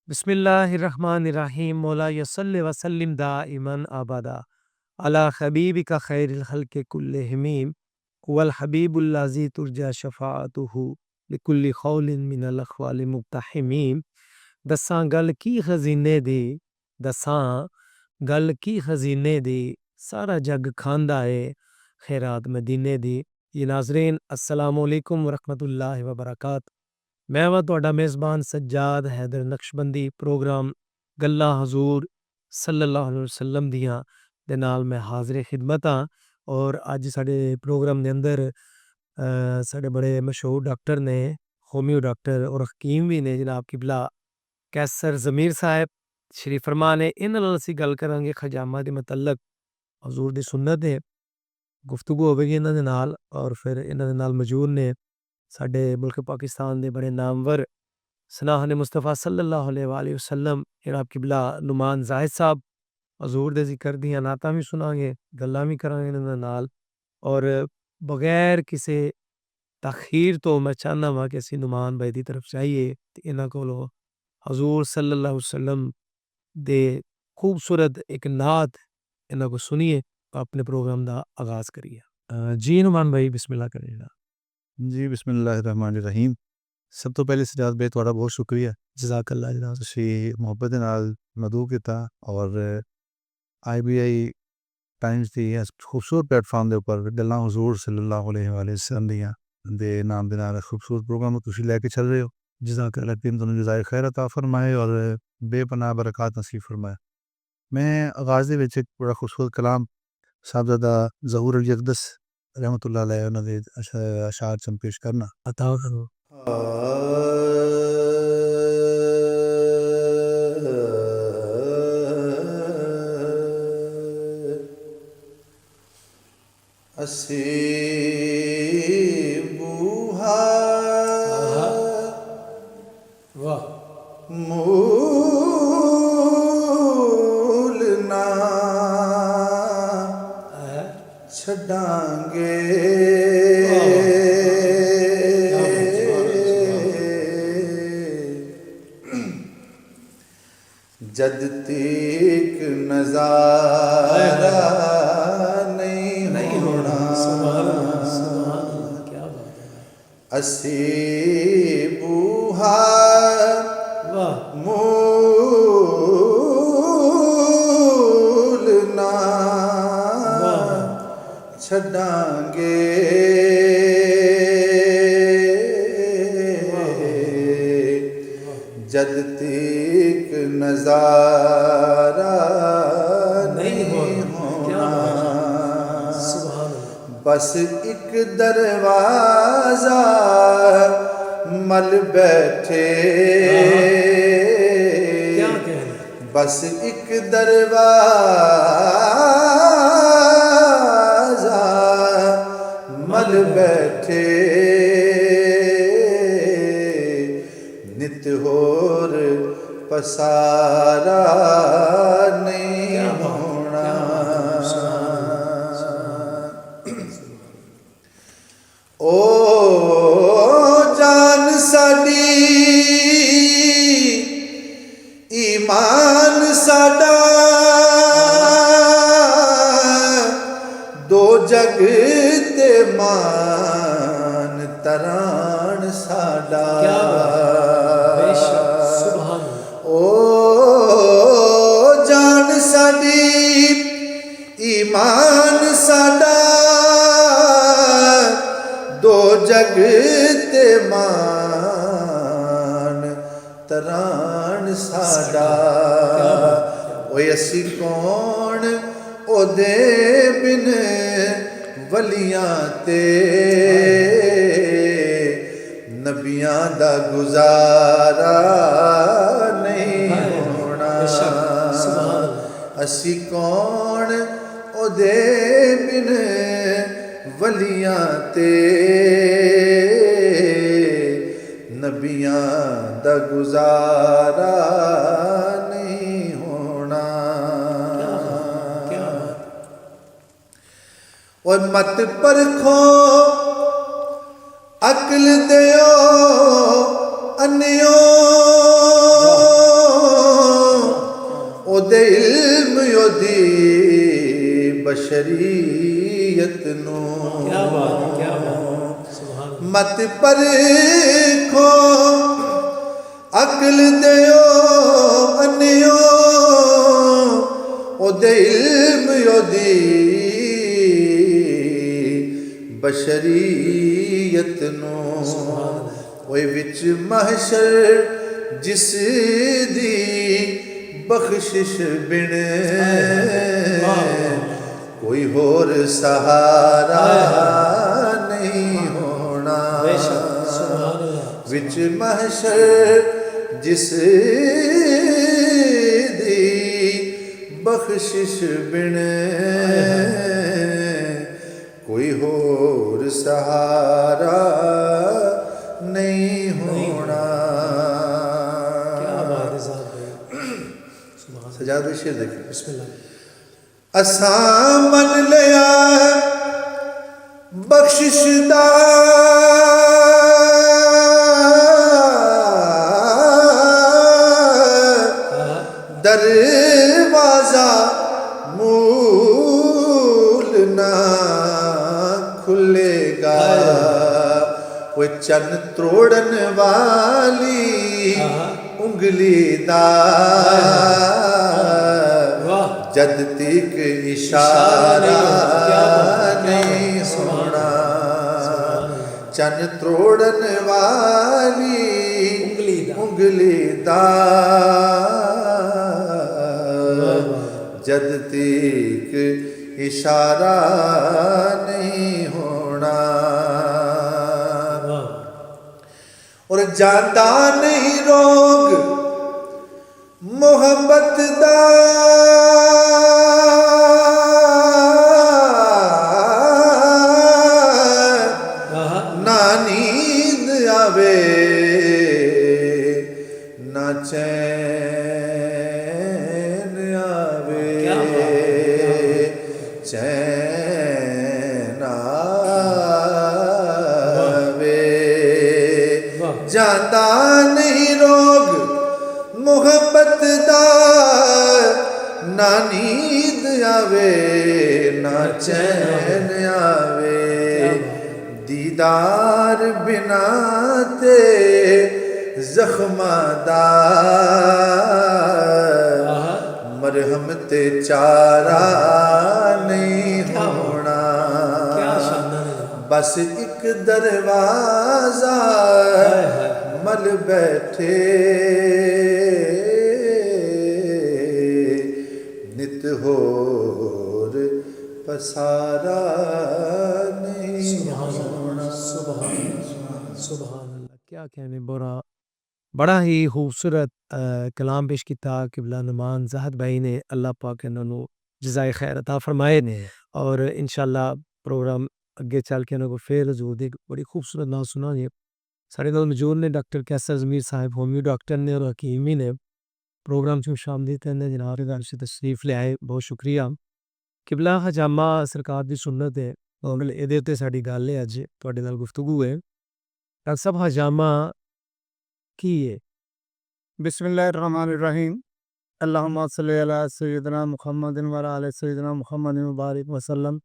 बिस्मिल्लाहिर्रहमानिर्रहीम मौला यसल्लि वसल्लिम दाइमन अबदा अला हबीबिका खैरिल खल्क़ि कुल्लिहिम वल हबीबुल्लाज़ी तुरजा शफ़ाअतुहु लिकुल्लि क़ौलिन मिनल अक़वालि मुक़्तहिमीम। दसां गल की खज़ीने दी दसां गल की खज़ीने दी सारा जग खांदा है खैरात मदीने दी। ये नाज़रीन अस्सलामु अलैकुम वरहमतुल्लाहि वबरकातुहू। मैं वा तुहाडा मेज़बान सज्जाद हैदर नक्शबंदी प्रोग्राम गल्लां हज़ूर सल्लल्लाहु अलैहि वसल्लम दियां दे नाल मैं हाज़िर खिदमत हाँ। और अज साडे प्रोग्राम दे अंदर साडे बड़े मशहूर डॉक्टर ने, होमियो डॉक्टर और हकीम भी ने जनाब किबला कैसर ज़मीर साहब शरीफ फरमान है। इन्हां नाल असीं गल करांगे खजामा दे मतल्लक हज़ूर दी सुन्नत है गुफ्तगू होवेगी इन्हां दे नाल। और फिर इन्हां दे नाल मौजूद ने साडे मुल्क पाकिस्तान दे बड़े नामवर सनाहने मुस्तफ़ा सल्लल्लाहु अलैहि वसल्लम जनाब किबला नुमान ज़ाहिद साहब हज़ूर दे ज़िक्र दियां नातां भी सुनांगे गल्लां भी करांगे इन्हां दे नाल। और बगैर किसी तखीर तो मैं चाहना वा कि असीं नुमान भाई दी तरफ जाइए ते इन्हां कोलों हज़ूर सल्लल्लाहु अलैहि वसल्लम दे खूबसूरत एक नात इन्हां को सुनिए अपने प्रोग्राम दा आगाज़ करिए। जी नुमान भाई बिस्मिल्लाह करिए जनाब। जी बिस्मिल्लाहिर्रहमानिर्रहीम। सब तो पहले सजाद भाई तुहाडा बहुत शुक्रिया जज़ाकल्लाह जनाब। तुसीं मुहब्बत दे नाल मदऊ कीता और IBI टाइम्स दी इस खूबसूरत प्लेटफार्म दे उपर गल्लां हुज़ूर सल्लल्लाहु अलैहि वसल्लम दियां दे नाम दे नाल खूबसूरत प्रोग्राम तुसीं लैके चल रहे हो। जज़ाकल्लाह। अल्लाह तुहानू जज़ाए खैर अता फरमाए और बेपनाह बरक़ात नसीब फरमाए। मैं आगाज़ दे विच एक बड़ा खूबसूरत कलाम साहबज़ादा ज़हूर अली अक़दस रहमतुल्लाह अलैह उन्हां दे अशार च पेश करना। अता करो। असीं बूहा वाह मूल ना छड्डांगे जद तक नज़ारा नहीं होना। क्या बात है। असीं बूहा वाह मूल ना छड्डांगे जद तक नज़ारा नहीं होना। बस एक दरवाज़ा मल बैठे बस एक दरवाज़ा मल बैठे नित होर पसारा नहीं होना। ओ जान साडी ईमान साडा दो जग ते मान तरान साडा। ओ जान साडी ईमान साडा दो जग ते मान तरान साडा। ओए असी कौन ओदे बिन वलियां ते नबियां दा गुजारा नहीं होना। असी कौन ओदे बिन वलियां ते नबियां दा गुजारा नहीं होना। और मत परखो अक्ल दियो अन्यो बशरीयत नू क्या बात है, क्या बात है, सुभान अल्लाह। मत परखो अकल दियो अन्यो ओदे इल्म योदी बशरीयत नू ओए विच महशर जिस दी बख्शिश बिन कोई होर सहारा नहीं होना विच महशर जिस दी बख्शिश बिन कोई होर सहारा नहीं होना। क्या बात है साहब भाई, सुभान अल्लाह। सजाद शेर देखिए। बिस्मिल्लाह। असां मन लिया बख्शिश दा दरवाजा मूल ना खुलेगा वो चन त्रोड़न वाली उंगली दा जद तक इशारा नहीं होना चन त्रोड़न वाली उंगली दा जद तक इशारा नहीं होना और जाता नहीं रोग मोहब्बत दा ना नींद आवे ना चैन आवे चैन आवे जाता नहीं रोग मोहब्बत दा ना नींद आवे ना चैन आवे दीदार बिना ते जख्मा दा मरहम ते चारा नहीं होना बस एक दरवाजा मल बैठे नित होर पसारा नहीं होना। सुभान अल्लाह, क्या कहने बुरा। बड़ा ही खूबसूरत कलाम पेश किया किबला नुमान ज़हद भाई ने, अल्लाह पाक इन्होंने जज़ाए खैर अता फरमाए और इंशाल्लाह प्रोग्राम अगे चल के इन्होंने फिर हजूर दी बड़ी खूबसूरत नाम सुनांगे। साढ़े नाल मौजूद ने डॉक्टर कैसर ज़मीर साहब, होम्यो डॉक्टर ने और हकीमी ने। प्रोग्राम च शामदीद कहने जनाब घर से तशरीफ ले आए, बहुत शुक्रिया। किबला हजामा सरकार दी सुन्नत है और ਇਹਦੇ ਉੱਤੇ ਸਾਡੀ ਗੱਲ ਹੈ ਅੱਜ ਤੁਹਾਡੇ ਨਾਲ ਗੁਫ਼ਤਗੂ ਹੈ। ਡਾਕਟਰ ਸਾਹਿਬ ਹਜਾਮਾ ਕੀ ਹੈ? बिस्मिल्लाहिर्रहमानिर्रहीम अल्लाहुम्मा सल्ली अला सय्यिदना मुहम्मदिन व अला आलि सय्यिदना मुहम्मदिन मुबारक वसल्लम।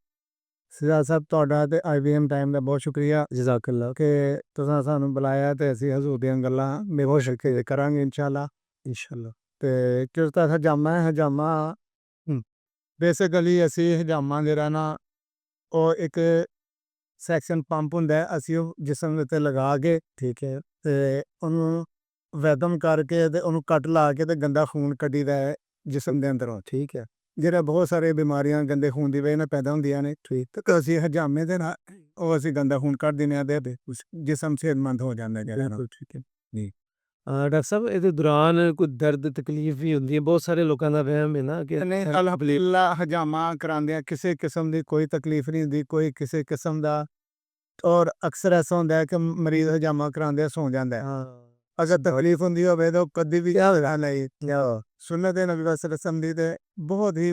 सिदा साहब ਤੁਹਾਡਾ ਤੇ IBM ਟਾਈਮ ਦਾ ਬਹੁਤ ਸ਼ੁਕਰੀਆ ਜਜ਼ਾਕੱਲਾ ਕਿ ਤੁਸੀਂ ਸਾਨੂੰ ਬੁਲਾਇਆ ਤੇ ਅਸੀਂ ਹਜ਼ੂਰ ਦੀਆਂ ਗੱਲਾਂ ਬੇਹੋਸ਼ ਕੇ ਕਰਾਂਗੇ ਇਨਸ਼ਾਅੱਲਾ। ਇਨਸ਼ਾਅੱਲਾ। ਤੇ ਕਿਸ ਤਰ੍ਹਾਂ ਹਜਾਮਾ ਹੈ ਹਜਾਮਾ ਬੇਸਿਕਲੀ ਅਸੀਂ ਹਜਾਮਾ ਜਿਹੜਾ ਨਾ ਉਹ ਇੱਕ ਸੈਕਸ਼ਨ ਪੰਪ ਹੁੰਦਾ ਹੈ, ਅਸੀਂ ਉਹ ਜਿਸਮ ਉੱਤੇ ਲਗਾ ਕੇ ਠੀਕ ਹੈ ਤੇ ਉਹਨੂੰ ਵੈਦਮ ਕਰਕੇ ਤੇ ਉਹਨੂੰ ਕੱਟ ਲਾ ਕੇ ਤੇ ਗੰਦਾ ਖੂਨ ਕੱਢੀਦਾ ਹੈ ਜਿਸਮ ਦੇ ਅੰਦਰੋਂ। ਠੀਕ ਹੈ ਜਿਹੜਾ ਬਹੁਤ ਸਾਰੇ ਬਿਮਾਰੀਆਂ ਗੰਦੇ ਖੂਨ ਦੀ ਵਜ੍ਹਾ ਨਾਲ ਪੈਦਾ ਹੁੰਦੀਆਂ ਨੇ, ਠੀਕ ਤੇ ਅਸੀਂ ਹਜਾਮੇ ਦੇ ਨਾਲ ਉਹ ਅਸੀਂ ਗੰਦਾ ਖੂਨ ਕੱਢ ਦਿੰਦੇ ਹਾਂ ਤੇ ਜਿਸਮ ਸਿਹਤਮੰਦ ਹੋ ਜਾਂਦਾ ਹੈ। ਬਿਲਕੁਲ ਠੀਕ ਹੈ ਜੀ। ਡਾਕਟਰ ਸਾਹਿਬ ਇਹਦੇ ਦੌਰਾਨ ਕੋਈ ਦਰਦ ਤਕਲੀਫ ਵੀ ਹੁੰਦੀ ਹੈ? ਬਹੁਤ ਸਾਰੇ ਲੋਕਾਂ ਦਾ ਵਹਿਮ ਹੈ ਨਾ ਕਿ ਨਹੀਂ, ਅਲਹਮਦੁਲਿਲਾ ਹਜਾਮਾ ਕਰਾਉਂਦੇ ਆ ਕਿਸੇ ਕਿਸਮ ਦੀ ਕੋਈ ਤਕਲੀਫ ਨਹੀਂ ਹੁੰਦੀ, ਕੋਈ ਕਿਸੇ ਕਿਸਮ ਦਾ। ਔਰ ਅਕਸਰ ਐਸਾ ਹੁੰਦਾ ਹੈ ਕਿ ਮਰੀਜ਼ ਹਜਾਮਾ ਕਰਾਉਂਦੇ ਸੌ ਜਾਂਦਾ ਹੈ। ਹਾਂ ਅਗਰ ਤਕਲੀਫ ਹੁੰਦੀ ਹੋਵੇ ਤਾਂ ਕਦੀ ਵੀ ਨਹੀਂ ਕਿਆ ਸੁਨਨਤ ਨਬੀ ਵਸੱਲਮ ਦੀ ਤੇ ਬਹੁਤ ਹੀ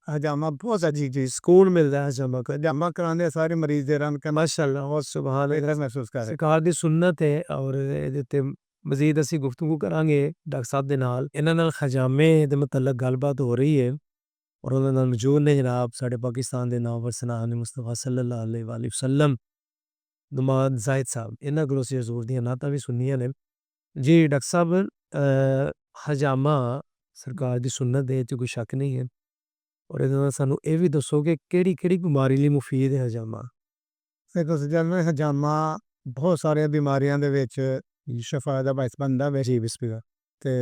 ਹਜਾਮਾ ਬਹੁਤ ਅਜੀਬ ਚੀਜ਼। ਸਕੂਨ ਮਿਲਦਾ ਹੈ ਹਜਾਮਾ ਕਰ ਹਜਾਮਾ ਕਰਾਉਂਦੇ ਸਾਰੇ ਮਰੀਜ਼ ਦੇ ਰਨ ਮਾਸ਼ਾਅੱਲਾ ਬਹੁਤ ਸੁਭਾਨ ਅੱਲਾਹ ਮਹਿਸੂਸ ਕਰ ਸਰਕਾਰ ਦੀ ਸੁਨਨਤ ਹੈ। ਔਰ ਇਹਦੇ ਉੱਤੇ ਮਜ਼ੀਦ ਅਸੀਂ ਗੁਫ਼ਤਗੂ ਕਰਾਂਗੇ ਡਾਕਟਰ ਸਾਹਿਬ ਦੇ ਨਾਲ। ਇਹਨਾਂ ਨਾਲ ਹਜਾਮੇ ਦੇ ਮੁਤਲਕ ਗੱਲਬਾਤ ਹੋ ਰਹੀ ਹੈ ਔਰ ਉਹਨਾਂ ਨਾਲ ਮੌਜੂਦ ਨੇ ਜਨਾਬ ਸਾਡੇ ਪਾਕਿਸਤਾਨ ਦੇ ਨਾਮਵਰ ਸਨਾਨ ਮੁਸਤਫਾ ਸੱਲੱਲਾਹੁ ਅਲੈਹਿ ਵਸੱਲਮ ਨੁਮਾਦ ਜ਼ਾਹਿਦ ਸਾਹਿਬ, ਇਹਨਾਂ ਕੋਲੋਂ ਅਸੀਂ ਹਜ਼ੂਰ ਦੀਆਂ ਨਾਤਾਂ ਵੀ ਸੁਣੀਆਂ ਨੇ ਜੀ। ਡਾਕਟਰ ਸਾਹਿਬ ਹਜਾਮਾ ਸਰਕਾਰ ਦੀ ਸੁਨਨਤ ਦੇ 'ਚ ਕੋਈ ਸ਼ੱਕ ਨਹੀਂ ਹੈ, ਔਰ ਇਹਦੇ ਨਾਲ ਸਾਨੂੰ ਇਹ ਵੀ ਦੱਸੋ ਕਿ ਕਿਹੜੀ ਬਿਮਾਰੀ ਲਈ ਮੁਫੀਦ ਹੈ ਹਜਾਮਾ? ਫਿਰ ਤੁਸੀਂ ਜਾਣਦੇ ਹਜਾਮਾ ਬਹੁਤ ਸਾਰੀਆਂ ਬਿਮਾਰੀਆਂ ਦੇ ਵਿੱਚ ਸ਼ਫਾ ਦਾ ਬਾਇਸ ਬਣਦਾ ਵੇ। ਜੀ ਬਿਸਮਿਲ੍ਲਾ। ਤੇ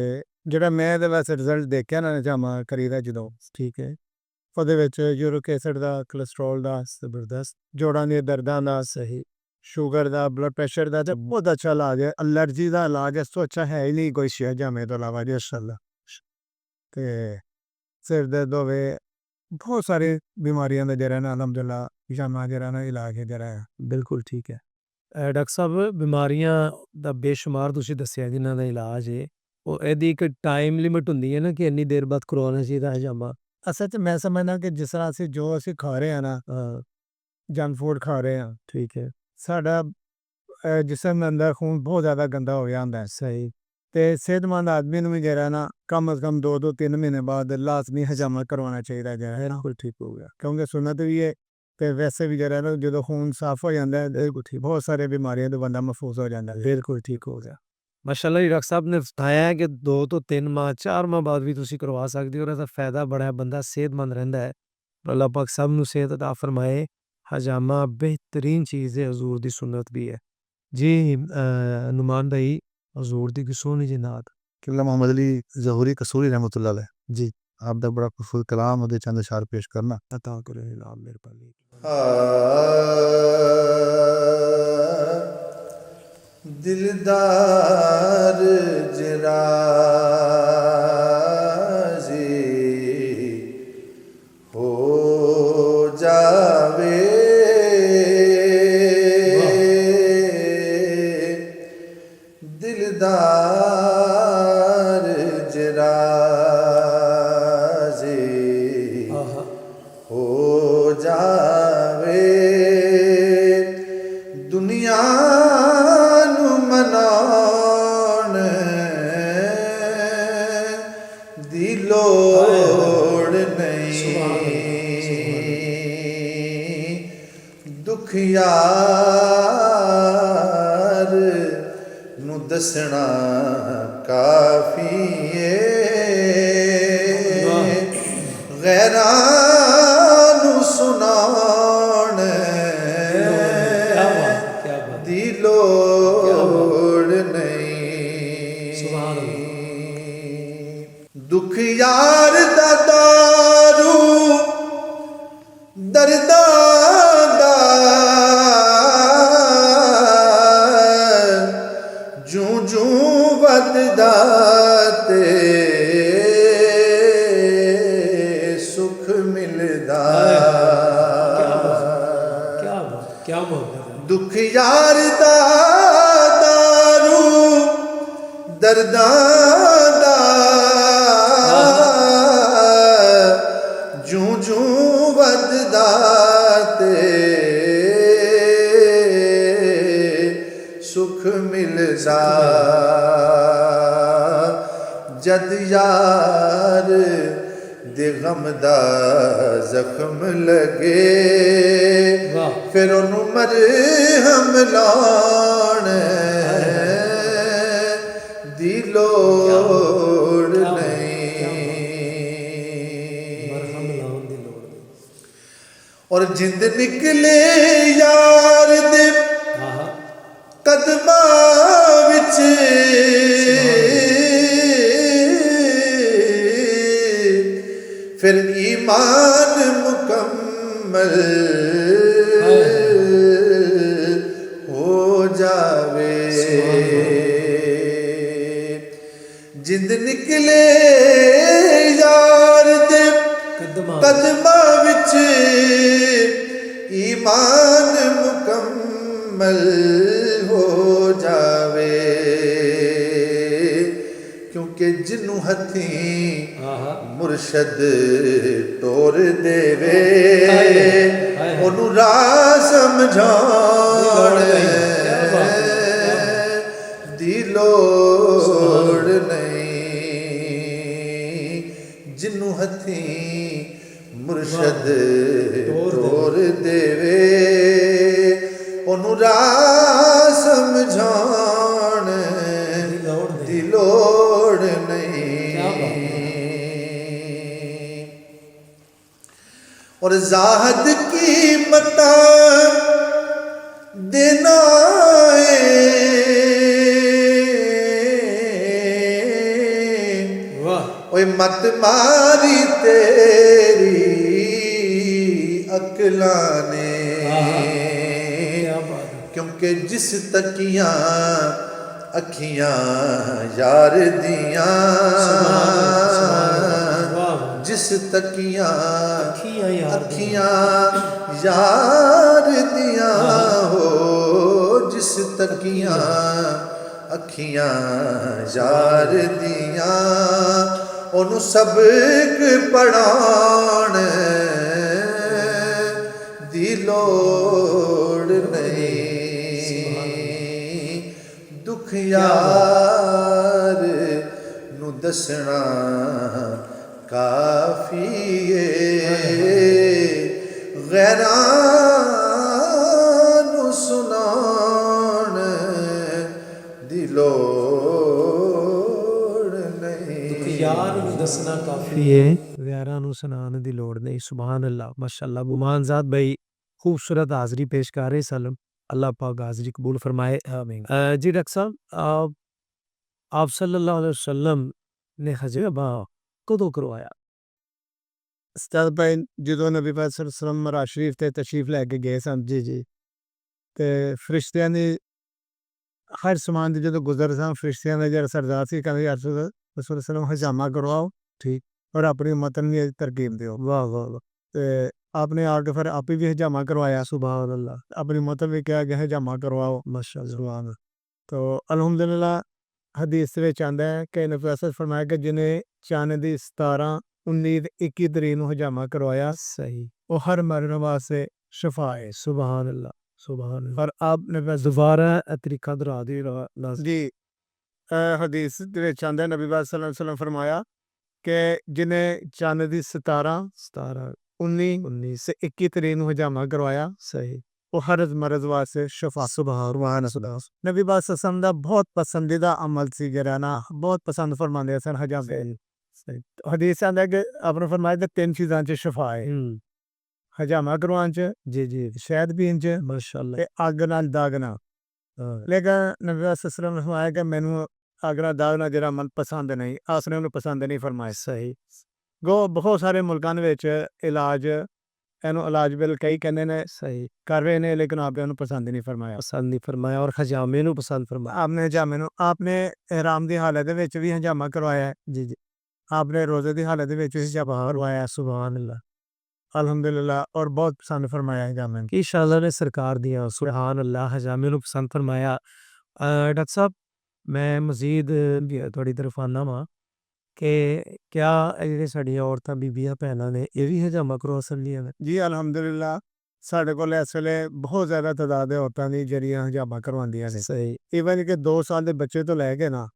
ਜਿਹੜਾ ਮੈਂ ਇਹਦੇ ਵਾਸਤੇ ਰਿਜ਼ਲਟ ਦੇਖਿਆ ਨਾ ਹਜਾਮਾ ਕਰੀਦਾ ਜਦੋਂ, ਠੀਕ ਹੈ, ਉਹਦੇ ਵਿੱਚ ਯੂਰਿਕ ਐਸਿਡ ਦਾ, ਕੋਲੇਸਟ੍ਰੋਲ ਦਾ, ਜ਼ਬਰਦਸਤ, ਜੋੜਾਂ ਦੀਆਂ ਦਰਦਾਂ ਦਾ, ਸਹੀ, ਸ਼ੂਗਰ ਦਾ, ਬਲੱਡ ਪ੍ਰੈਸ਼ਰ ਦਾ ਤੇ ਬਹੁਤ ਅੱਛਾ ਇਲਾਜ ਹੈ। ਐਲਰਜੀ ਦਾ ਇਲਾਜ ਇਸ ਤੋਂ ਅੱਛਾ ਹੈ ਹੀ ਨਹੀਂ ਕੋਈ ਸ਼ੇ ਹਜਾਮੇ ਤੋਂ ਇਲਾਵਾ ਜੀ ਇੰਸ਼ਾਅੱਲਾ। ਤੇ ਸਿਰ ਦਰਦ ਹੋਵੇ, ਬਹੁਤ ਸਾਰੀ ਬਿਮਾਰੀਆਂ ਦਾ ਜਿਹੜਾ ਨਾ ਅਲਹਮਦੁਲਿਲਾ ਹਜਾਮਾ ਜਿਹੜਾ ਨਾ ਇਲਾਜ ਹੈ ਜਿਹੜਾ ਹੈ। ਬਿਲਕੁਲ ਠੀਕ ਹੈ। ਡਾਕਟਰ ਸਾਹਿਬ ਬਿਮਾਰੀਆਂ ਦਾ ਬੇਸ਼ੁਮਾਰ ਤੁਸੀਂ ਦੱਸਿਆ ਜਿਨ੍ਹਾਂ ਦਾ ਇਲਾਜ ਹੈ, ਉਹ ਇਹਦੀ ਇੱਕ ਟਾਈਮ ਲਿਮਿਟ ਹੁੰਦੀ ਹੈ ਨਾ ਕਿ ਇੰਨੀ ਦੇਰ ਬਾਅਦ ਕਰਵਾਉਣਾ ਚਾਹੀਦਾ ਹਜਾਮਾ? ਅਸਲ 'ਚ ਮੈਂ ਸਮਝਦਾ ਕਿ ਜਿਸ ਤਰ੍ਹਾਂ ਅਸੀਂ ਖਾ ਰਹੇ ਹਾਂ ਨਾ, ਜੰਕ ਫੂਡ ਖਾ ਰਹੇ ਹਾਂ, ਠੀਕ ਹੈ, ਸਾਡਾ ਜਿਸਮ ਅੰਦਰ ਖੂਨ ਬਹੁਤ ਜ਼ਿਆਦਾ ਗੰਦਾ ਹੋ ਗਿਆ ਹੁੰਦਾ ਹੈ। ਸਹੀ, ਤੇ ਸਿਹਤਮੰਦ ਆਦਮੀ ਨੂੰ ਵੀ ਜਿਹੜਾ ਨਾ ਕਮ ਅਜ਼ ਕਮ 2-3 ਮਹੀਨੇ ਬਾਅਦ ਲਾਜ਼ਮੀ ਹਜਾਮਾ ਕਰਵਾਉਣਾ ਚਾਹੀਦਾ ਜਿਹੜਾ ਹੈ ਨਾ, ਬਿਲਕੁਲ ਠੀਕ ਹੋ ਗਿਆ, ਕਿਉਂਕਿ ਸੁਨਨਤ ਵੀ ਹੈ ਤੇ ਵੈਸੇ ਵੀ ਜਿਹੜਾ ਨਾ ਜਦੋਂ ਖੂਨ ਸਾਫ਼ ਹੋ ਜਾਂਦਾ ਹੈ ਬਹੁਤ ਸਾਰੇ ਬਿਮਾਰੀਆਂ ਤੋਂ ਬੰਦਾ ਮਹਿਫੂਜ਼ ਹੋ ਜਾਂਦਾ ਹੈ। ਬਿਲਕੁਲ ਠੀਕ ਹੋ ਗਿਆ। ਮਾਸ਼ਾਅੱਲਾ ਜੀ, ਡਾਕਟਰ ਸਾਹਿਬ ਨੇ ਬਤਾਇਆ ਹੈ ਕਿ 2 ਤੋਂ 3 ਮਾਹ 4 ਮਾਹ ਬਾਅਦ ਵੀ ਤੁਸੀਂ ਕਰਵਾ ਸਕਦੇ ਹੋ, ਔਰ ਇਹਦਾ ਫਾਇਦਾ ਬੜਾ ਹੈ, ਬੰਦਾ ਸਿਹਤਮੰਦ ਰਹਿੰਦਾ ਹੈ। ਅੱਲਾਹ ਪਾਕ ਸਭ ਨੂੰ ਸਿਹਤ ਅਤਾ ਫਰਮਾਏ। ਹਜਾਮਾ ਬਿਹਤਰੀਨ ਚੀਜ਼ ਹੈ, ਹਜ਼ੂਰ ਦੀ ਸੁਨਨਤ ਵੀ ਹੈ ਜੀ। ਨੁਮਾਨ ਭਾਈ, ਹਜ਼ੂਰ ਦੀ ਕੋਈ ਸੋਹਣੀ ਜਿਹੀ ਨਾਤ। किबला मोहम्मद अली ज़हूरी कसूरी रहमतुल्लाह अलैह जी, आप दा बड़ा खूबसूरत कलाम और चंद अशार पेश करना। अता करे नाम मेहरबानी। दिलदार जराजी हो जावे, दिलदार जराजी हो जावे, दुनिया नू मनाउण दी लोड़ नहीं, दुखियार नू दसना काफी है, गैरां नू सुनाउण दी लोड़ नहीं, दुख यार दा दारू दर्दां दा जूं जूं वधदा ते सुख मिलदा, क्या बात है। दुख यार दा दारू दर्दां दा जूं जूं वधदा ते सुख मिलदा, जद यार दे गम दा जख्म लगे, फिर ओनू मरहम लाउण दी लोड़ नहीं, और जिंद निकले यार दे कदमां विच फिर ईमान मुकम्मल हो जावे, जिंद निकले यार दे कदमां विच ईमान मुकम्मल हो जावे, क्योंकि जिन्नू हथीं मुर्शद तोर देवे ओनू राह समझाउण दी लोड़ नहीं, जिन्नू हथीं ਮੁਰਸ਼ਦ ਤੋਰ ਦੇਵੇ ਉਹਨੂੰ ਰਾਹ ਸਮਝਾਉਣ ਦੀ ਲੋੜ ਨਹੀਂ ਔਰ ਜ਼ਾਹਦ ਕੀਮਤਾਂ ਦੇਣਾ ਓਏ ਮਤ ਮਾਰੀ ਤੇਰੀ ਅਕਲਾਂ ਨੇ ਕਿਉਂਕਿ ਜਿਸ ਤੱਕੀਆਂ ਅੱਖੀਆਂ ਯਾਰ ਦੀਆਂ ਜਿਸ ਤੱਕੀਆਂ ਅੱਖੀਆਂ ਯਾਰ ਦੀਆਂ ਹੋ ਜਿਸ ਤੱਕੀਆਂ ਅੱਖੀਆਂ ਯਾਰ ਦੀਆਂ ਉਹਨੂੰ ਸਬਕ ਪੜਾਉਣ ਦੀ ਲੋੜ ਨਹੀਂ ਦੁੱਖ ਯਾਰ ਨੂੰ ਦੱਸਣਾ ਕਾਫੀ ਏ ਗੈਰਾਂ ਨੂੰ ਸੁਣਾਉਣ ਦੀ ਲੋੜ ਨਹੀਂ ਯਾਰ ਨੂੰ ਦੱਸਣਾ ਕਾਫੀ ਹੈ ਗੈਰਾਂ ਨੂੰ ਸੁਣਾਉਣ ਦੀ ਲੋੜ ਨਹੀਂ ਸੁਭਾਨ ਅੱਲਾਹ ਮਾਸ਼ਾਅੱਲਾ ਗੁਮਾਨਜ਼ਾਦ ਭਾਈ खूबसूरत हाज़री पेश कर रहे सलम अल्लाह पाक हाज़री कबूल फरमाए आमीन। जी डॉक्टर साहब आप सल्लल्लाहु अलैहि वसल्लम ने हजबा कदों करवाया? ਉਸਤਾਦ ਭਾਈ ਜਦੋਂ ਨਬੀ ਪਾਕ ਸੱਲੱਲਾਹੁ ਅਲੈਹਿ ਵਸੱਲਮ ਮਰਾ ਸ਼ਰੀਫ ਤੇ ਤਸ਼ਰੀਫ ਲੈ ਕੇ ਗਏ ਸਨ जी ਤੇ ਫਰਿਸ਼ਤਿਆਂ ਨੇ ਹਰ ਸਮਾਨ ਦੇ ਜਦੋਂ ਗੁਜ਼ਰ ਸਾਂ ਫਰਿਸ਼ਤਿਆਂ ਦਾ ਜਿਹੜਾ ਸਰਦਾਰ ਸੀ ਕਹਿੰਦੇ ਯਾ ਰਸੂਲ ਸੱਲੱਲਾਹੁ ਹਜਾਮਾ ਕਰਵਾਓ ठीक ਔਰ ਆਪਣੀ ਉਮਤ ਨੂੰ ਵੀ ਤਰਕੀਬ ਦਿਓ वाह वाह वाह ਤੇ आपने आके फिर आप भी हजामा करवाया सुभान अल्लाह अपनी मत भी क्या गया हजामा करवाओ माशाअल्लाह सुभान तो अल्हम्दुलिल्लाह हदीस ਵਿੱਚ ਆਂਦਾ ਹੈ ਕਿ ਨਬੀ ਅਸਦ ਫਰਮਾਇਆ ਕਿ ਜਿਹਨੇ ਚਾਂਦ ਦੀ 17 19 21 ਤਰੀਕ ਨੂੰ ਹਜਾਮਾ ਕਰਵਾਇਆ सही ਉਹ ਹਰ ਮਰਨ ਵਾਸਤੇ ਸ਼ਫਾ ਹੈ सुभान अल्लाह सुभान अल्लाह ਪਰ ਆਪ ਨੇ दोबारा तरीका दोहरा दी लाज़िम ਜੀ ਹਦੀਸ ਦੇ ਵਿੱਚ ਆਂਦਾ ਹੈ ਨਬੀ ਸੱਲੱਲਾਹੁ ਅਲੈਹਿ ਵਸੱਲਮ ਫਰਮਾਇਆ ਕਿ ਜਿਹਨੇ ਚਾਂਦ ਦੀ 17 17 19 19 ਤੇ 21 ਤਰੀਕ ਨੂੰ ਹਜਾਮਾ ਕਰਵਾਇਆ सही ਉਹ ਹਰ ਮਰਜ਼ ਵਾਸਤੇ ਸ਼ਫਾ सुभान ਨਬੀ ਪਾਕ ਸੱਲੱਲਾਹੁ ਦਾ ਬਹੁਤ ਪਸੰਦੀਦਾ ਅਮਲ ਸੀ ਜਿਹੜਾ ਨਾ ਬਹੁਤ ਪਸੰਦ ਫਰਮਾਉਂਦੇ ਸਨ ਹਜਾਮੇ सही ਹਦੀਸ ਆਂਦਾ ਕਿ ਆਪਨੇ ਫਰਮਾਇਆ ਕਿ 3 ਚੀਜ਼ਾਂ 'ਚ ਸ਼ਫਾ ਹੈ ਹਜਾਮਾ ਕਰਵਾਉਣ 'ਚ जी जी ਸ਼ਹਿਦ ਪੀਣ 'ਚ माशाअल्लाह ਤੇ ਅੱਗ ਨਾਲ ਦਾਗਣਾ ਲੇਕਿਨ ਨਬੀ ਪਾਕ ਸੱਲੱਲਾਹੁ ਨੇ ਫਰਮਾਇਆ ਕਿ ਮੈਨੂੰ ਅੱਗ ਨਾਲ ਦਾਗਣਾ ਜਿਹੜਾ ਮਨ ਪਸੰਦ ਨਹੀਂ ਆਸਨੇ ਉਹਨੂੰ ਪਸੰਦ ਨਹੀਂ ਫਰਮਾਇਆ सही ਗੋ ਬਹੁਤ ਸਾਰੇ ਮੁਲਕਾਂ ਦੇ ਵਿੱਚ ਇਲਾਜ ਇਹਨੂੰ ਇਲਾਜ ਬਿਲ ਕਈ ਕਹਿੰਦੇ ਨੇ सही ਕਰ ਰਹੇ ਨੇ ਲੇਕਿਨ ਆਪਨੇ ਉਹਨੂੰ ਪਸੰਦ ਨਹੀਂ ਫਰਮਾਇਆ पसंद नहीं फरमाया और खजामे नु पसंद फरमाया ਆਪਨੇ ਹਜਾਮੇ ਨੂੰ ਆਪਨੇ ihram ਦੀ ਹਾਲਤ ਦੇ ਵਿੱਚ ਵੀ ਹਜਾਮਾ ਕਰਵਾਇਆ ਹੈ जी जी ਆਪਨੇ ਰੋਜ਼ੇ ਦੀ ਹਾਲਤ ਦੇ ਵਿੱਚ ਵੀ ਹਜਾਮਾ ਕਰਵਾਇਆ सुभान अल्लाह ਅਲਹਮਦੁਲਿल्लाह ਔਰ ਬਹੁਤ ਪਸੰਦ ਫਰਮਾਇਆ ਹਜਾਮੇ कि इंशाअल्लाह ने सरकार दिया सुभान अल्लाह हजामे नु पसंद फरमाया। डॉक्टर साहब मैं मजीद थोड़ी तरफ आना वा कि क्या ਜਿਹੜੇ ਸਾਡੀਆਂ ਔਰਤਾਂ ਬੀਬੀਆਂ ਭੈਣਾਂ ਨੇ ਇਹ ਵੀ ਹਜਾਮਾ ਕਰਵਾ ਸਕਦੀਆਂ ਨੇ? ਜੀ ਅਲਹਮਦੁਲਿल्लाह ਸਾਡੇ ਕੋਲ ਇਸ ਵੇਲੇ ਬਹੁਤ ਜ਼ਿਆਦਾ ਤਾਦਾਦ ਹੈ ਔਰਤਾਂ ਦੀ ਜਿਹੜੀਆਂ ਹਜਾਮਾ ਕਰਵਾਉਂਦੀਆਂ ਨੇ सही ਈਵਨ ਕਿ 2 ਸਾਲ ਦੇ ਬੱਚੇ ਤੋਂ ਲੈ ਕੇ ਨਾ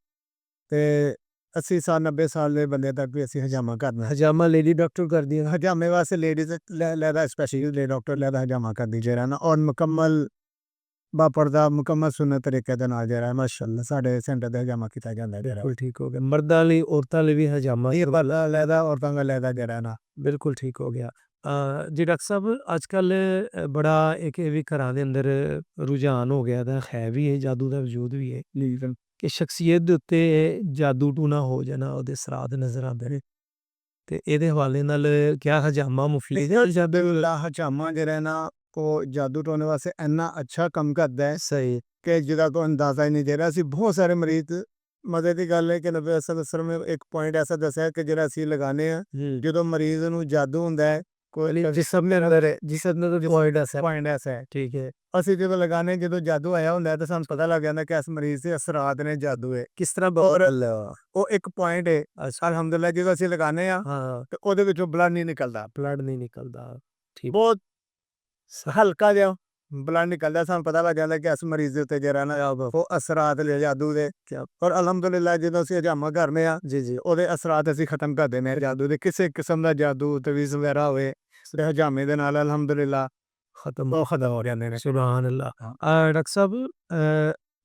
ਤੇ 80 ਸਾਲ 90 ਸਾਲ ਦੇ ਬੰਦੇ ਤੱਕ ਵੀ ਅਸੀਂ ਹਜਾਮਾ ਕਰਨਾ ਹਜਾਮਾ ਲੇਡੀ ਡਾਕਟਰ ਕਰਦੀਆਂ ਨੇ? ਹਜਾਮੇ ਵਾਸਤੇ ਲੇਡੀਜ਼ ਲੈਦਾ ਸਪੈਸ਼ਲ ਲੇ ਡਾਕਟਰ ਲੈਦਾ ਹਜਾਮਾ ਕਰਦੀ ਜਿਹੜਾ ਨਾ ਔਰ ਮੁਕੰਮਲ ਬਾਪਰਦਾ ਮੁਕੰਮਲ ਸੁਨਨਤ ਤਰੀਕੇ ਦੇ ਨਾਲ ਜਿਹੜਾ ਮਾਸ਼ਾਅੱਲਾ ਸਾਡੇ ਸੈਂਟਰ ਦੇ ਹਜਾਮਾ ਕੀਤਾ ਜਾਂਦਾ ਜਿਹੜਾ बिल्कुल ठीक हो गया मर्दां ਲਈ ਔਰਤਾਂ ਲਈ ਵੀ ਹਜਾਮਾ ਇਹ ਵਾਲਾ ਲੈਦਾ ਔਰਤਾਂ ਦਾ ਲੈਦਾ ਜਿਹੜਾ ਨਾ ਬਿਲਕੁਲ ਠੀਕ ਹੋ ਗਿਆ। ਜੀ ਡਾਕਟਰ ਸਾਹਿਬ ਅੱਜ ਕੱਲ ਬੜਾ ਇੱਕ ਇਹ ਵੀ ਘਰਾਂ ਦੇ ਅੰਦਰ ਰੁਝਾਨ ਹੋ ਗਿਆ ਦਾ ਹੈ ਵੀ ਇਹ ਜਾਦੂ ਦਾ ਵਜੂਦ ਵੀ ਹੈ ਕਿ ਸ਼ਖਸੀਅਤ ਦੇ ਉੱਤੇ ਜਾਦੂ ਟੂਣਾ ਹੋ ਜਾਣਾ ਉਹਦੇ ਸਰਾਤ ਨਜ਼ਰ ਆਉਂਦੇ ਨੇ ਤੇ ਇਹਦੇ ਹਵਾਲੇ ਨਾਲ ਕਿਆ ਹਜਾਮਾ ਮੁਫਲੀਦ ਹੈ? ਅਲਹਮਦੁਲਿल्लाह ਹਜਾਮਾ ਜਿਹੜਾ ਨਾ ਉਹ ਜਾਦੂ ਟੋਣੇ ਵਾਸਤੇ ਇੰਨਾ ਅੱਛਾ ਕੰਮ ਕਰਦਾ ਹੈ ਸਹੀ ਕਿ ਜਿਹਦਾ ਕੋਈ ਅੰਦਾਜ਼ਾ ਹੀ ਨਹੀਂ ਦੇ ਰਿਹਾ ਅਸੀਂ ਬਹੁਤ ਸਾਰੇ ਮਰੀਜ਼ ਮਜ਼ੇ ਦੀ ਗੱਲ ਹੈ ਕਿ ਨਬੀ ਸੱਲੱਲਾਹੁ ਅਲੈਹਿ ਵਸੱਲਮ ਨੇ ਇੱਕ ਪੁਆਇੰਟ ਐਸਾ ਦੱਸਿਆ ਕਿ ਜਿਹੜਾ ਅਸੀਂ ਲਗਾਉਂਦੇ ਹਾਂ ਜਦੋਂ ਮਰੀਜ਼ ਨੂੰ ਜਾਦੂ ਹੁੰਦਾ ਹੈ ਕੋਈ ਜਿਸਮ ਦੇ ਅੰਦਰ ਜਿਸਮ ਦਾ ਪੁਆਇੰਟ ਪੁਆਇੰਟ ਐਸਾ ਹੈ ਠੀਕ ਹੈ ਅਸੀਂ ਜਦੋਂ ਲਗਾਉਂਦੇ ਜਦੋਂ ਜਾਦੂ ਆਇਆ ਹੁੰਦਾ ਹੈ ਤਾਂ ਸਾਨੂੰ ਪਤਾ ਲੱਗ ਜਾਂਦਾ ਕਿ ਇਸ ਮਰੀਜ਼ ਦੇ ਅਸਰਾਤ ਨੇ ਜਾਦੂ ਹੈ ਕਿਸ ਤਰ੍ਹਾਂ ਉਹ ਇੱਕ ਪੁਆਇੰਟ ਹੈ ਅਲਹਮਦੁਲਿल्लाह ਜਦੋਂ ਅਸੀਂ ਲਗਾਉਂਦੇ ਹਾਂ ਹਾਂ ਤੇ ਉਹਦੇ ਵਿੱਚੋਂ ਬਲੱਡ ਨਹੀਂ ਨਿਕਲਦਾ ਬਲੱਡ ਨਹੀਂ ਨਿਕਲਦਾ ਠੀਕ ਬਹੁਤ ਹਲਕਾ ਜਿਹਾ ਬਲੱਡ ਨਿਕਲਦਾ ਸਾਨੂੰ ਪਤਾ ਲੱਗ ਜਾਂਦਾ ਕਿ ਇਸ ਮਰੀਜ਼ ਦੇ ਉੱਤੇ ਜਿਹੜਾ ਨਾ ਉਹ ਅਸਰਾਤ ਨੇ ਜਾਦੂ ਦੇ। ਔਰ ਅਲਹਮਦੁਲਿਲਾ ਜਦੋਂ ਅਸੀਂ ਹਜਾਮਾ ਕਰਨੇ ਆ ਜੀ ਉਹਦੇ ਅਸਰਾਤ ਅਸੀਂ ਖਤਮ ਕਰ ਦਿੰਦੇ ਹਾਂ ਜਾਦੂ ਦੇ। ਕਿਸੇ ਕਿਸਮ ਦਾ ਜਾਦੂ ਤਵੀਜ਼ ਵਗੈਰਾ ਹੋਵੇ ਤੇ ਹਜਾਮੇ ਦੇ ਨਾਲ ਅਲਹਮਦੁਲਿਲਾ ਖਤਮ ਹੋ ਜਾਂਦੇ ਨੇ। ਸੁਭਾਨ ਅੱਲਾਹ। ਡਾਕਟਰ ਸਾਹਿਬ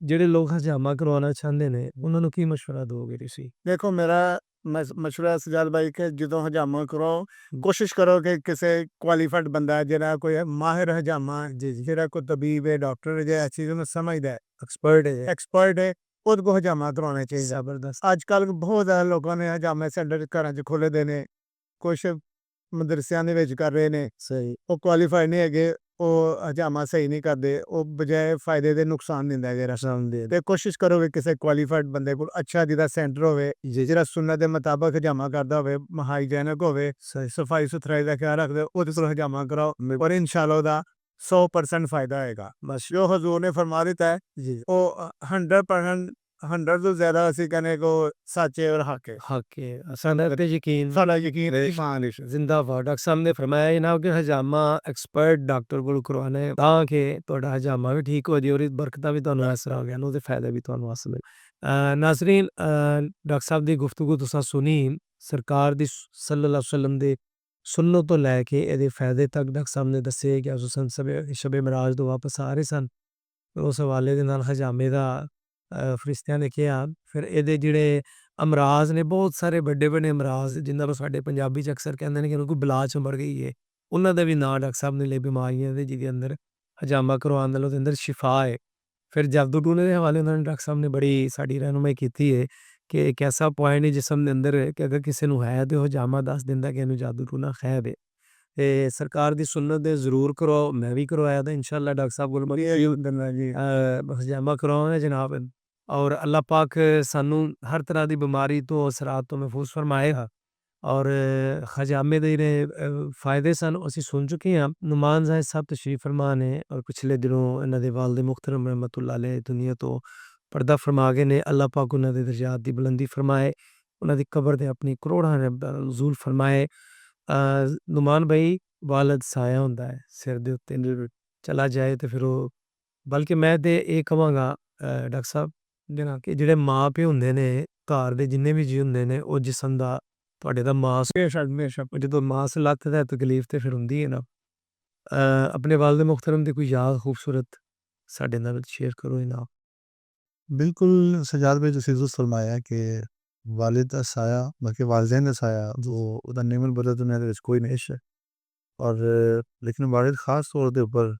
ਜਿਹੜੇ ਲੋਕ ਹਜਾਮਾ ਕਰਵਾਉਣਾ ਚਾਹੁੰਦੇ ਨੇ ਉਹਨਾਂ ਨੂੰ ਕੀ ਮਸ਼ਵਰਾ ਦੋਗੇ ਤੁਸੀਂ? ਦੇਖੋ ਮੇਰਾ ਮਸ਼ਵਰਾ ਸਜਾਦ ਭਾਈ ਕਿ ਜਦੋਂ ਹਜਾਮਾ ਕਰੋ ਕੋਸ਼ਿਸ਼ ਕਰੋ ਕਿ ਕਿਸੇ ਕੁਆਲੀਫਾਈਡ ਬੰਦਾ ਜਿਹੜਾ ਕੋਈ ਮਾਹਿਰ ਹਜਾਮਾ ਜਿਹੜਾ ਕੋਈ ਤਬੀਬ ਹੈ ਡਾਕਟਰ ਹੈ ਜਾਂ ਇਸ ਚੀਜ਼ ਨੂੰ ਸਮਝਦਾ ਹੈ ਐਕਸਪਰਟ ਹੈ ਉਹਦੇ ਕੋਲ ਹਜਾਮਾ ਕਰਵਾਉਣਾ ਚਾਹੀਦਾ। ਜ਼ਬਰਦਸਤ। ਅੱਜ ਕੱਲ੍ਹ ਬਹੁਤ ਜ਼ਿਆਦਾ ਲੋਕਾਂ ਨੇ ਹਜਾਮੇ ਸੈਂਟਰ ਘਰਾਂ 'ਚ ਖੋਲ੍ਹੇ ਦੇ ਨੇ, ਕੁਛ ਮਦਰਸਿਆਂ ਦੇ ਵਿੱਚ ਕਰ ਰਹੇ ਨੇ। ਸਹੀ। ਉਹ ਕੁਆਲੀਫਾਈਡ ਨਹੀਂ ਹੈਗੇ, ਉਹ ਹਜਾਮਾ ਸਹੀ ਨਹੀਂ ਕਰਦੇ, ਉਹ ਬਜਾਏ ਫਾਇਦੇ ਦੇ ਨੁਕਸਾਨ ਦਿੰਦਾ ਜਿਹੜਾ। ਤੇ ਕੋਸ਼ਿਸ਼ ਕਰੋ ਕਿ ਕਿਸੇ ਕੁਆਲੀਫਾਈਡ ਬੰਦੇ ਕੋਲ ਅੱਛਾ ਜਿਹਦਾ ਸੈਂਟਰ ਹੋਵੇ ਜਿਹੜਾ ਸੁਨਨਤ ਦੇ ਮੁਤਾਬਕ ਹਜਾਮਾ ਕਰਦਾ ਹੋਵੇ, ਹਾਈਜੈਨਿਕ ਹੋਵੇ, ਸਫਾਈ ਸੁਥਰਾਈ ਦਾ ਖਿਆਲ ਰੱਖਦੇ, ਉਹਦੇ ਕੋਲ ਹਜਾਮਾ ਕਰਾਓ ਔਰ ਇਨਸ਼ਾਅੱਲਾ ਉਹਦਾ 100% ਫਾਇਦਾ ਹੋਏਗਾ। ਬਸ ਜੋ ਹਜ਼ੂਰ ਨੇ ਫਰਮਾ ਦਿੱਤਾ ਹੈ ਉਹ 100% 100 ਤੋਂ ਜ਼ਿਆਦਾ ਅਸੀਂ ਕਹਿੰਦੇ ਕੋ ਸੱਚ ਹੈ ਔਰ ਹੱਕ ਹੈ। ਸਾਡਾ ਤੇ ਯਕੀਨ ਸਾਡਾ ਯਕੀਨ ਹੈ ਇਮਾਨ ਹੈ। ਜ਼ਿੰਦਾਬਾਦ। ਡਾਕਟਰ ਸਾਹਿਬ ਨੇ ਫਰਮਾਇਆ ਜਨਾਬ ਕਿ ਹਜਾਮਾ ਐਕਸਪਰਟ ਡਾਕਟਰ ਕੋਲ ਕਰਵਾਉਣਾ ਹੈ ਤਾਂ ਕਿ ਤੁਹਾਡਾ ਹਜਾਮਾ ਵੀ ਠੀਕ ਹੋ ਜਾਏ ਔਰ ਬਰਕਤਾਂ ਵੀ ਤੁਹਾਨੂੰ ਇਸ ਤਰ੍ਹਾਂ ਹੋ ਗਈਆਂ ਉਹਦੇ ਫਾਇਦੇ ਵੀ ਤੁਹਾਨੂੰ ਹਾਸਲ ਹੋਏ। ਨਾਜ਼ਰੀਨ, ਡਾਕਟਰ ਸਾਹਿਬ ਦੀ ਗੁਫ਼ਤਗੂ ਤੁਸੀਂ ਸੁਣੀ, ਸਰਕਾਰ ਦੀ ਸੱਲੱਲਾਹੁ ਅਲੈਹਿ ਵਸੱਲਮ ਦੇ ਸੁਨਨਤ ਤੋਂ ਲੈ ਕੇ ਇਹਦੇ ਫਾਇਦੇ ਤੱਕ ਡਾਕਟਰ ਸਾਹਿਬ ਨੇ ਦੱਸੇ ਕਿ ਉਸ ਸ਼ਬੇ ਮਿਰਾਜ ਤੋਂ ਵਾਪਸ ਆ ਰਹੇ ਸਨ। ਉਸ ਹਵਾਲੇ ਦੇ ਨਾਲ ਹਜਾਮੇ ਦਾ ਫਰਿਸ਼ਤਿਆਂ ਨੇ ਕਿਹਾ। ਫਿਰ ਇਹਦੇ ਜਿਹੜੇ ਅਮਰਾਜ਼ ਨੇ ਬਹੁਤ ਸਾਰੇ ਵੱਡੇ ਵੱਡੇ ਅਮਰਾਜ਼ ਜਿਨ੍ਹਾਂ ਨੂੰ ਸਾਡੇ ਪੰਜਾਬੀ 'ਚ ਅਕਸਰ ਕਹਿੰਦੇ ਨੇ ਕਿ ਕੋਈ ਬਲਾ ਚੰਬੜ ਗਈ ਹੈ, ਉਹਨਾਂ ਦਾ ਵੀ ਨਾਂ ਡਾਕਟਰ ਸਾਹਿਬ ਨੇ ਲਈ ਬਿਮਾਰੀਆਂ ਦੇ ਜਿਹਦੇ ਅੰਦਰ ਹਜਾਮਾ ਕਰਵਾਉਣ ਨਾਲ ਉਹਦੇ ਅੰਦਰ ਸ਼ਿਫਾ ਹੈ। ਫਿਰ ਜਾਦੂ ਟੂਣੇ ਦੇ ਹਵਾਲੇ ਉਹਨਾਂ ਨੇ ਡਾਕਟਰ ਸਾਹਿਬ ਨੇ ਬੜੀ ਸਾਡੀ ਰਹਿਨੁਮਾਈ ਕੀਤੀ ਹੈ ਕਿ ਇੱਕ ਐਸਾ ਪੁਆਇੰਟ ਹੈ ਜਿਸਮ ਦੇ ਅੰਦਰ ਕਿ ਅਗਰ ਕਿਸੇ ਨੂੰ ਹੈ ਤਾਂ ਉਹ ਹਜਾਮਾ ਦੱਸ ਦਿੰਦਾ ਕਿ ਇਹਨੂੰ ਜਾਦੂ ਟੂਣਾ ਖੈਬ ਹੈ। ਤੇ ਸਰਕਾਰ ਦੀ ਸੁਨਨਤ ਦੇ ਜ਼ਰੂਰ ਕਰਵਾਓ। ਮੈਂ ਵੀ ਕਰਵਾਇਆ ਤਾਂ ਇਨਸ਼ਾਅੱਲਾ ਡਾਕਟਰ ਸਾਹਿਬ ਕੋਲ ਹਜਾਮਾ ਕਰਵਾਉਣਾ ਜਨਾਬ। ਔਰ ਅੱਲਾਹ ਪਾਕ ਸਾਨੂੰ ਹਰ ਤਰ੍ਹਾਂ ਦੀ ਬਿਮਾਰੀ ਤੋਂ ਅਸਰਾਤ ਤੋਂ ਮਹਿਫੂਜ਼ ਫਰਮਾਏਗਾ। ਔਰ ਹਜਾਮੇ ਦੇ ਜਿਹੜੇ ਫਾਇਦੇ ਸਨ ਅਸੀਂ ਸੁਣ ਚੁੱਕੇ ਹਾਂ। ਨੁਮਾਨ ਜ਼ਾਹਿਦ ਸਾਹਿਬ ਤਸ਼ਰੀਫ ਫਰਮਾ ਨੇ ਔਰ ਪਿਛਲੇ ਦਿਨੋਂ ਇਹਨਾਂ ਦੇ ਵਾਲਿਦ ਮੁਹਤਰਮ ਰਹਿਮਤੁल्लाह अलैह ਦੁਨੀਆ ਤੋਂ ਪਰਦਾ ਫਰਮਾ ਗਏ ਨੇ। ਅੱਲਾਹ ਪਾਕ ਉਹਨਾਂ ਦੇ ਦਰਜਾਤ ਦੀ ਬੁਲੰਦੀ ਫਰਮਾਏ, ਉਹਨਾਂ ਦੀ ਕਬਰ ਦੇ ਆਪਣੀ ਕਰੋੜਾਂ ਨਜ਼ੂਲ ਫਰਮਾਏ। ਨੁਮਾਨ ਭਾਈ ਵਾਲਿਦ ਸਾਇਆ ਹੁੰਦਾ ਹੈ ਸਿਰ ਦੇ ਉੱਤੇ, ਚਲਾ ਜਾਏ ਤੇ ਫਿਰ ਉਹ ਬਲਕਿ ਮੈਂ ਤੇ ਇਹ ਕਹਾਂਗਾ ਡਾਕਟਰ ਸਾਹਿਬ ਕਿ ਜਿਹੜੇ ਮਾਂ ਪਿਓ ਹੁੰਦੇ ਨੇ ਘਰ ਦੇ ਜਿੰਨੇ ਵੀ ਜੀ ਹੁੰਦੇ ਨੇ ਉਹ ਜਿਸਮ ਦਾ ਤੁਹਾਡੇ ਦਾ ਮਾਸ ਜਦੋਂ ਮਾਸ ਲੱਥਦਾ ਤਕਲੀਫ ਤੇ ਫਿਰ ਹੁੰਦੀ ਹੈ ਨਾ। ਆਪਣੇ ਵਾਲਿਦ ਮੁਹਤਰਮ ਦੀ ਕੋਈ ਯਾਦ ਖੂਬਸੂਰਤ ਸਾਡੇ ਨਾਲ ਸ਼ੇਅਰ ਕਰੋ ਜਨਾਬ। ਬਿਲਕੁਲ ਸਜਾਦ ਭਾਈ ਤੁਸੀਂ ਦੁਰust ਫਰਮਾਇਆ ਕਿ ਵਾਲਿਦ ਦਾ ਸਾਇਆ ਬਲਕਿ ਵਾਲਿदैन ਦਾ ਸਾਇਆ ਜੋ ਉਹਦਾ ਨਿਮਲ ਬਦਲ ਦੁਨੀਆ ਦੇ ਵਿੱਚ ਕੋਈ ਨਹੀਂ ਹੈ। ਔਰ ਲੇਕਿਨ ਵਾਲਿਦ ਖਾਸ ਤੌਰ ਦੇ ਉੱਪਰ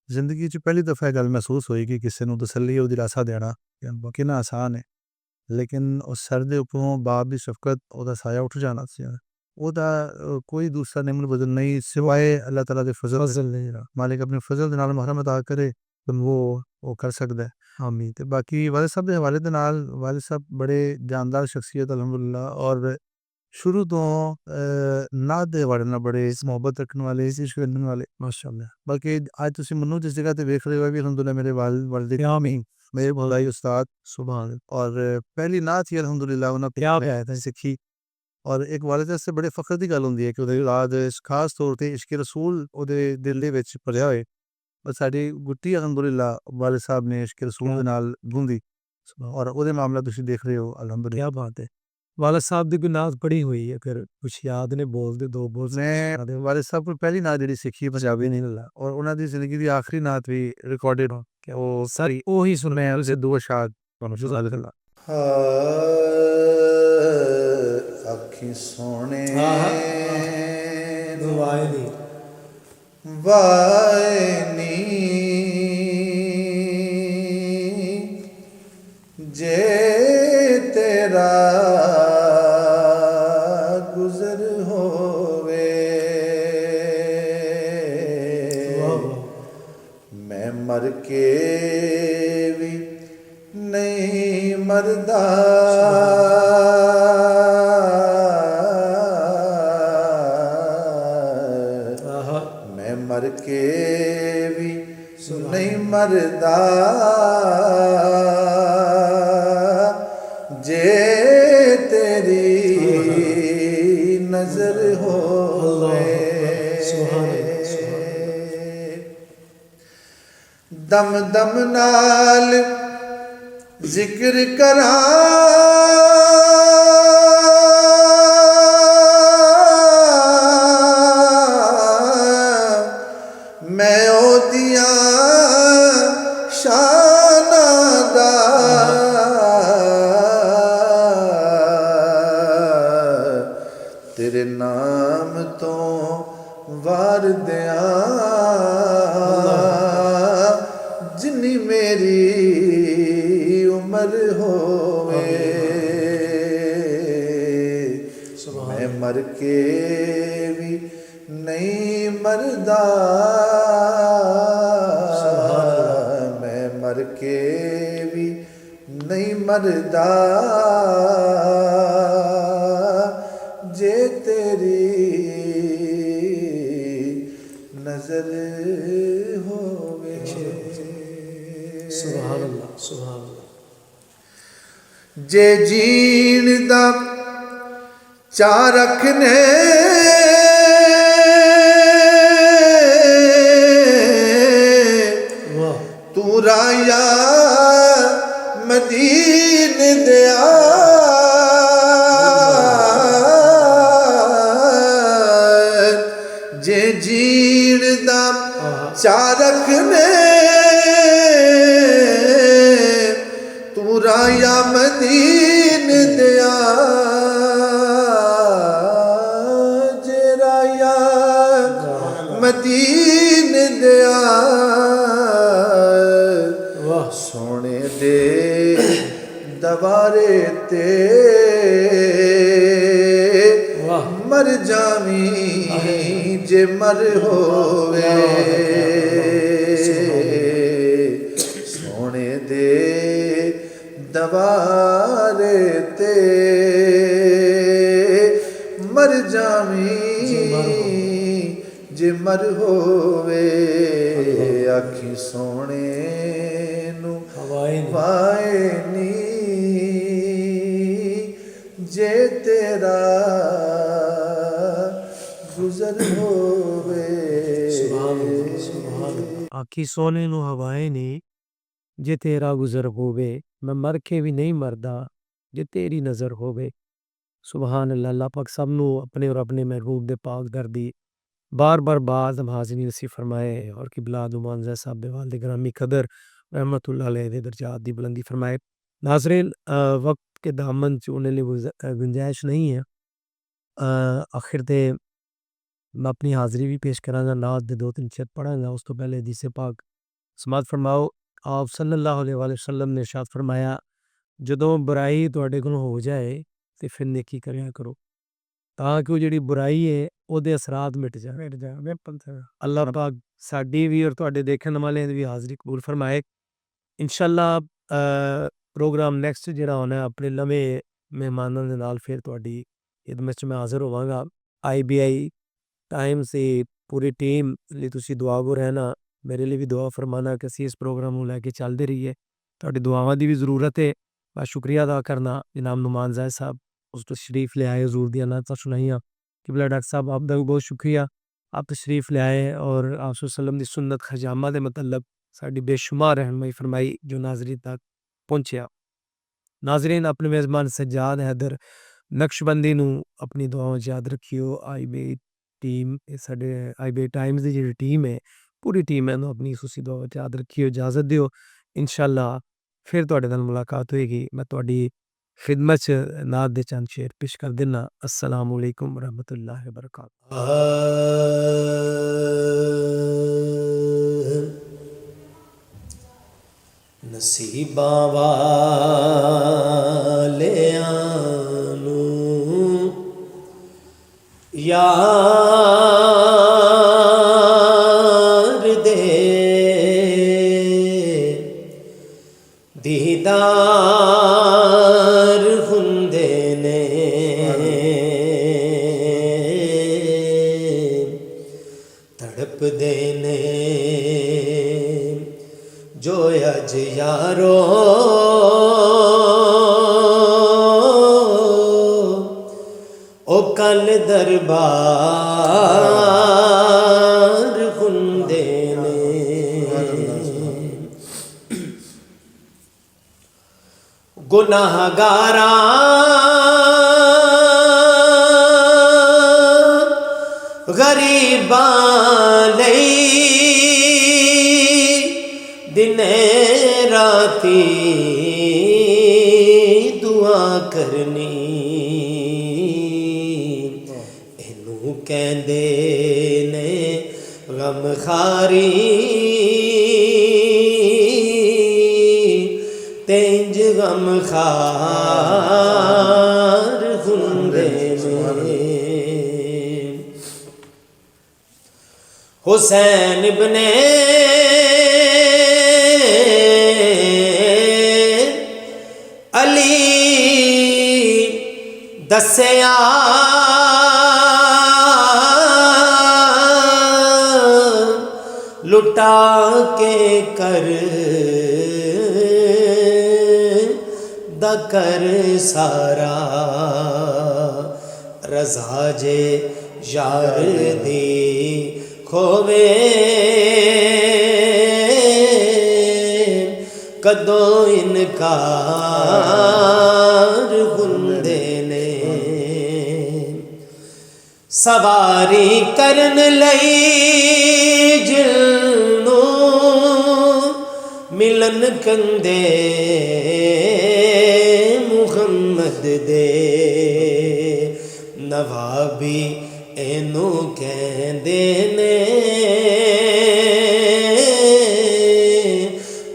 ਜ਼ਿੰਦਗੀ 'ਚ ਪਹਿਲੀ ਦਫਾ ਇਹ ਗੱਲ ਮਹਿਸੂਸ ਹੋਈ ਕਿ ਕਿਸੇ ਨੂੰ ਤਸੱਲੀ ਉਹਦੀ ਰਾਸਾ ਦੇਣਾ ਕਿੰਨਾ ਆਸਾਨ ਹੈ, ਲੇਕਿਨ ਉਸ ਸਰ ਦੇ ਉੱਪਰੋਂ ਬਾਪ ਦੀ ਸ਼ਫਕਤ ਉਹਦਾ ਸਾਇਆ ਉੱਠ ਜਾਣਾ ਸੀ। ਉਹਦਾ ਕੋਈ ਦੂਸਰਾ ਨਿਮਲ ਬਦਲ ਨਹੀਂ ਸਿਵਾਏ ਅੱਲਾਹ ਤਾਲਾ ਦੇ ਫਜ਼ਲ ਨੇ। ਮਾਲਿਕ ਆਪਣੇ ਫਜ਼ਲ ਦੇ ਨਾਲ ਮਹਰਮ ਅਤਾ ਕਰੇ ਉਹ ਕਰ ਸਕਦਾ ਹੈ। ਆਮੀਨ। ਤੇ ਬਾਕੀ ਵਾਲਿਦ ਸਾਹਿਬ ਦੇ ਹਵਾਲੇ ਦੇ ਨਾਲ ਵਾਲਿਦ ਸਾਹਿਬ ਬੜੇ ਜਾਨਦਾਰ ਸ਼ਖਸੀਅਤ ਅਲਹਮਦੁਲਿਲਾ ਔਰ ਸ਼ੁਰੂ ਤੋਂ ਨਾਤ ਦੇ ਹਵਾਲੇ ਨਾਲ ਬੜੇ ਮੁਹੱਬਤ ਰੱਖਣ ਵਾਲੇ ਇਸ਼ਕ ਕਰਨ ਵਾਲੇ ਮਾਸ਼ਾਅੱਲਾ। ਬਲਕਿ ਅੱਜ ਤੁਸੀਂ ਮੈਨੂੰ ਜਿਸ ਜਗ੍ਹਾ ਤੇ ਵੇਖ ਰਹੇ ਹੋ ਵੀ ਅਲਹਮਦੁਲਿਲਾ ਮੇਰੇ ਵਾਲਿਦ ਆਮੀਨ ਮੇਰੇ ਭਲਾਈ ਉਸਤਾਦ ਸੁਭਾਨ ਔਰ ਪਹਿਲੀ ਨਾਤ ਹੀ ਅਲਹਮਦੁਲਿਲਾ ਉਹਨਾਂ ਪਿਆਰ ਹੈ ਤਾਂ ਸਿੱਖੀ। ਔਰ ਇੱਕ ਵਾਲਿਦ ਵਾਸਤੇ ਬੜੇ ਫਖਰ ਦੀ ਗੱਲ ਹੁੰਦੀ ਹੈ ਕਿ ਉਹਦੇ ਔਲਾਦ ਖਾਸ ਤੌਰ ਤੇ ਇਸ਼ਕ ਰਸੂਲ ਉਹਦੇ ਦਿਲ ਦੇ ਵਿੱਚ ਭਰਿਆ ਹੋਏ। ਪਰ ਸਾਡੀ ਗੁੱਟੀ ਅਲਹਮਦੁਲਿਲਾ ਵਾਲਿਦ ਸਾਹਿਬ ਨੇ ਇਸ਼ਕ ਰਸੂਲ ਦੇ ਨਾਲ ਗੁੰਦੀ ਔਰ ਉਹਦੇ ਮਾਮਲਾ ਤੁਸੀਂ ਦੇਖ ਰਹੇ ਹੋ ਅਲਹਮਦੁਲਿਲਾ। ਕੀ ਬਾਤ ਹੈ। ਵਾਲਿਦ ਸਾਹਿਬ ਦੀ ਕੋਈ ਨਾਤ ਪੜ੍ਹੀ ਹੋਈ ਹੈ ਫਿਰ ਕੁਛ ਯਾਦ ਨੇ ਬੋਲਦੇ ਦੋ ਬੋਲ ਨੇ ਵਾਲਿਦ ਸਾਹਿਬ ਕੋਲ ਪਹਿਲੀ ਨਾਤ ਜਿਹੜੀ ਸਿੱਖੀ ਪੰਜਾਬੀ ਨਹੀਂ ਲੱਲਾ ਔਰ ਉਹਨਾਂ ਦੀ ਜ਼ਿੰਦਗੀ ਦੀ ਆਖਰੀ ਨਾਤ ਵੀ ਰਿਕਾਰਡਡ ਹੋ ਕਿ ਉਹ ਸਾਰੀ ਉਹੀ ਸੁਣਿਆ ਉਸੇ ਦੋ ਸ਼ਾਦ ਤੁਹਾਨੂੰ ਜੁਜ਼ਾਲ ਅੱਲਾ ਅੱਖੀ ਸੋਹਣੇ ਦੁਆਏ ਦੀ ਵਾਇਨੀ ਜੇ ਤੇਰਾ ਗੁਜ਼ਰ ਹੋਵੇ ਮੈਂ ਮਰ ਕੇ ਵੀ ਨਹੀਂ ਮਰਦਾ ਮੈਂ ਮਰ ਕੇ ਵੀ ਨਹੀਂ ਮਰਦਾ ਜੇ ਤੇਰੀ ਨਜ਼ਰ ਹੋਵੇ ਦਮ ਦਮ ਨਾਲ ਜ਼ਿਕਰ ਕਰਾਂ ਮੈਂ ਉਹਦੀਆਂ ਸ਼ਾਨਾਂ ਦਾ ਤੇਰੇ ਨਾਮ ਤੋਂ ਵਾਰ ਦਿਆਂ ਜਿੰਨੀ ਮੇਰੀ ਉਮਰ ਹੋਵੇ ਮੈਂ ਮਰ ਕੇ ਵੀ ਨਹੀਂ ਮਰਦਾ ਮੈਂ ਮਰ ਕੇ ਵੀ ਨਹੀਂ ਮਰਦਾ ਜੇ ਤੇਰੀ ਨਜ਼ਰ ਹੋਵੇ ਸੁਭਾਨ ਅੱਲਾਹ ਸੁਭਾਨ ਅੱਲਾਹ। ਜੇ ਜੀਣ ਦਾ ਚਾਅ ਰੱਖਨੇ ਤੂੰ ਰਾਇਆ ਮਦੀਨ ਦਿਆ ਜੇ ਜੀਣ ਦਾ ਚਾਅ ਰੱਖਨੇ ਤੂੰ ਰਾਇਆ ਮਦੀਨ ਦਿਆ ਜੇ ਰਾਇਆ ਮਦੀਨ ਦਿਆ ਸੋਹਣੇ ਦੇ ਦਵਾਰੇ ਤੇ ਮਰ ਜਾਵੀਂ ਜੇ ਮਰ ਹੋਵੇ ਸੋਹਣੇ ਦੇ ਦਵਾਰੇ ਤੇ ਮਰ ਜਾਵੀਂ ਜੇ ਮਰ ਹੋਵੇ ਆਖੀ ਸੋਹਣੇ ਨੂੰ ਵਾਏ ਨੀ ਜੇ ਤੇਰਾ ਗੁਜ਼ਰ ਹੋਵੇ ਆਖੀ ਸੋਨੇ ਨੂੰ ਹਵਾਏ ਨਹੀਂ ਜੇ ਤੇਰਾ ਗੁਜ਼ਰ ਹੋਵੇ ਮੈਂ ਮਰ ਕੇ ਵੀ ਨਹੀਂ ਮਰਦਾ ਜੇ ਤੇਰੀ ਨਜ਼ਰ ਹੋਵੇ। ਸੁਭਾਨ ਅੱਲਾਹ। ਅੱਲਾਹ ਪਾਕ ਸਭ ਨੂੰ ਆਪਣੇ ਔਰ ਆਪਣੇ ਮਹਿਬੂਬ ਦੇ ਪਾਕ ਦਰਦੀ बार बार बाज हम हाजिरी नसीब फरमाए और किबला दुमान साहब बेवाल दे ग्रामी कदर रहमतुल्लाह अलैह दे दर्जात दी बुलंदी फरमाए। नाज़रीन वक्त के दामन च उन्हें लिए गुंजाइश नहीं है। आखिर ते मैं अपनी हाज़री भी पेश करांगा नात दे 2-3 शेर पढ़ांगा उस तो पहले हदीस पाक समात फरमाओ। आप सल्लल्लाहु अलैहि वसल्लम ने इरशाद फरमाया जदों बुराई तुहाडे कोलों हो जाए ते फिर नेकी करया करो ताकि वो जिहड़ी बुराई है ਉਹਦੇ ਅਸਰਾਤ ਮਿਟ ਜਾਣ। ਅੱਲਾਹ ਪਾਕ ਸਾਡੀ ਵੀ ਔਰ ਤੁਹਾਡੇ ਦੇਖਣ ਵਾਲਿਆਂ ਦੀ ਵੀ ਹਾਜ਼ਰੀ ਕਬੂਲ ਫਰਮਾਏ। ਇਨਸ਼ਾਅੱਲਾ ਪ੍ਰੋਗਰਾਮ ਨੈਕਸਟ ਜਿਹੜਾ ਹੋਣਾ ਆਪਣੇ ਨਵੇਂ ਮਹਿਮਾਨਾਂ ਦੇ ਨਾਲ ਫਿਰ ਤੁਹਾਡੀ ਖਿਦਮਤ 'ਚ ਮੈਂ ਹਾਜ਼ਰ ਹੋਵਾਂਗਾ। IBI ਟਾਈਮਸ ਦੀ ਪੂਰੀ ਟੀਮ ਲਈ ਤੁਸੀਂ ਦੁਆਗੋ ਰਹਿਣਾ, ਮੇਰੇ ਲਈ ਵੀ ਦੁਆ ਫਰਮਾਨਾ ਕਿ ਅਸੀਂ ਇਸ ਪ੍ਰੋਗਰਾਮ ਨੂੰ ਲੈ ਕੇ ਚੱਲਦੇ ਰਹੀਏ। ਤੁਹਾਡੀ ਦੁਆਵਾਂ ਦੀ ਵੀ ਜ਼ਰੂਰਤ ਹੈ। ਮੈਂ ਸ਼ੁਕਰੀਆ ਅਦਾ ਕਰਨਾ ਜਨਾਬ ਨੁਮਾਨ ਜ਼ਾਹਿਦ ਸਾਹਿਬ ਉਸ तशरीफ़ ले आए, हजूर दी नात सुनाइयाँ। किबला डॉक्टर साहब आपका भी बहुत शुक्रिया, आप तशरीफ़ ले आए और आप वसल्लम की सुन्नत खजामा के मतलब साड़ी बेशुमार रहनमई फरमाई जो नाजरीन तक पहुँचा। नाजरीन अपने मेज़बान सज्जाद हैदर नक्शबंदी नू अपनी दुआओं याद रखियो। IBI टीम साढ़े IBI टाइम्स की जी टीम है पूरी टीम है अपनी खुशी दुआओं याद रखियो। इजाज़त दियो इंशाअल्लाह फिर तुहाडे नाल मुलाकात होएगी। मैं तुहाडी खिदमत च नात दे चंद शेर पेश कर देना। अस्सलामु अलैकुम रहमतुल्लाहि व बरकातहू। नसीबां वालेआं नूं यार दे दीदार हुंदे ने तड़पदे ने जो अज यारो ओ कल दरबार हुंदे ने। गुनाहगारां गरीबां लई दिने राती दुआ करनी इनू कहंदे ने गमखारी तेंज गमखार हुंदे ने हुसैन इब्ने अली दस्सिया लुटा के कर दकर सारा रजा जे यार दी खोवे कदों इनकार हुंदे ने सवारी करन लई जिलनू मिलन कंदे मुहम्मद दे नवाबी एनू कहंदे ने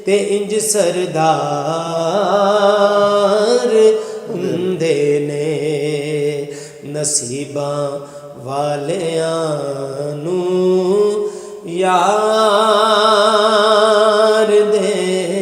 ते इंज सरदार हुंदे ने नसीबां वालियां नू यार दे